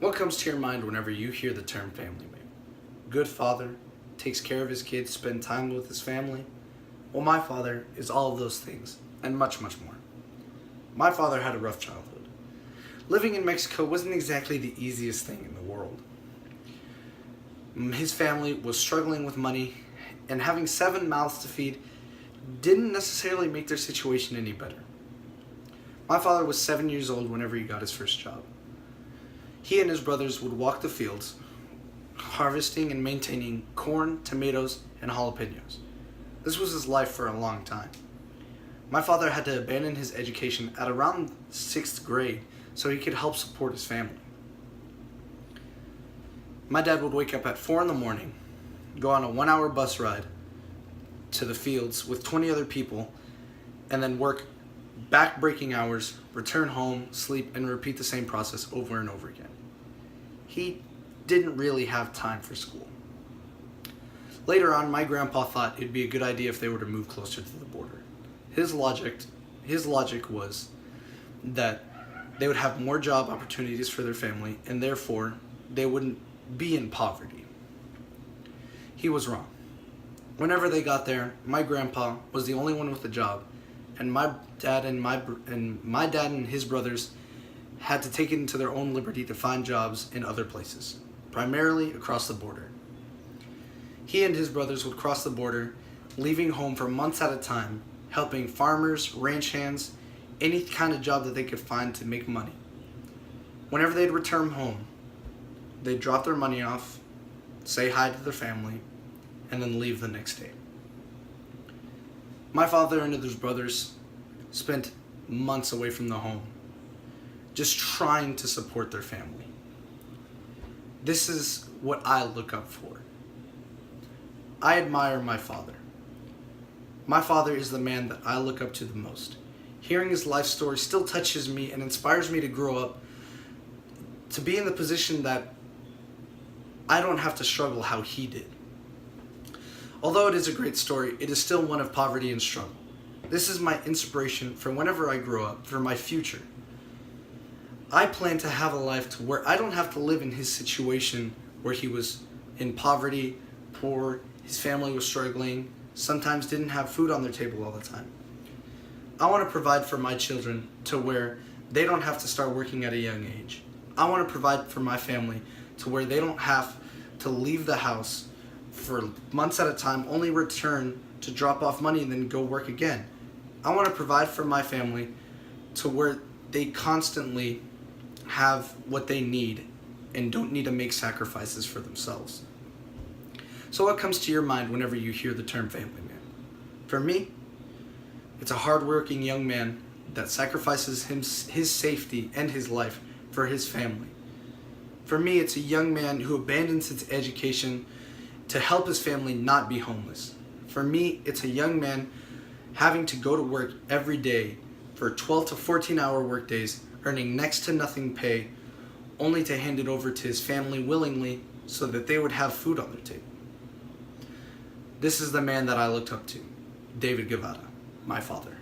What comes to your mind whenever you hear the term family man? Good father, takes care of his kids, spend time with his family? Well, my father is all of those things, and much, much more. My father had a rough childhood. Living in Mexico wasn't exactly the easiest thing in the world. His family was struggling with money, and having 7 mouths to feed didn't necessarily make their situation any better. My father was 7 years old whenever he got his first job. He and his brothers would walk the fields, harvesting and maintaining corn, tomatoes, and jalapenos. This was his life for a long time. My father had to abandon his education at around 6th grade so he could help support his family. My dad would wake up at 4 in the morning, go on a 1-hour bus ride to the fields with 20 other people, and then work back-breaking hours, return home, sleep, and repeat the same process over and over again. He didn't really have time for school. Later on, my grandpa thought it'd be a good idea if they were to move closer to the border. His logic was that they would have more job opportunities for their family, and therefore they wouldn't be in poverty. He was wrong. Whenever they got there, my grandpa was the only one with a job, and my dad and his brothers had to take it into their own liberty to find jobs in other places, primarily across the border. He and his brothers would cross the border, leaving home for months at a time, helping farmers, ranch hands, any kind of job that they could find to make money. Whenever they'd return home, they'd drop their money off, say hi to their family, and then leave the next day. My father and his brothers spent months away from the home, just trying to support their family. This is what I look up for. I admire my father. My father is the man that I look up to the most. Hearing his life story still touches me and inspires me to grow up, to be in the position that I don't have to struggle how he did. Although it is a great story, it is still one of poverty and struggle. This is my inspiration for whenever I grow up, for my future. I plan to have a life to where I don't have to live in his situation where he was in poverty, poor, his family was struggling, sometimes didn't have food on their table all the time. I want to provide for my children to where they don't have to start working at a young age. I want to provide for my family to where they don't have to leave the house for months at a time, only return to drop off money and then go work again. I want to provide for my family to where they constantly have what they need and don't need to make sacrifices for themselves. So what comes to your mind whenever you hear the term family man? For me, it's a hardworking young man that sacrifices his safety and his life for his family. For me, it's a young man who abandons his education to help his family not be homeless. For me, it's a young man having to go to work every day for 12 to 14-hour work days, earning next to nothing pay, only to hand it over to his family willingly so that they would have food on their table. This is the man that I looked up to, David Guevara, my father.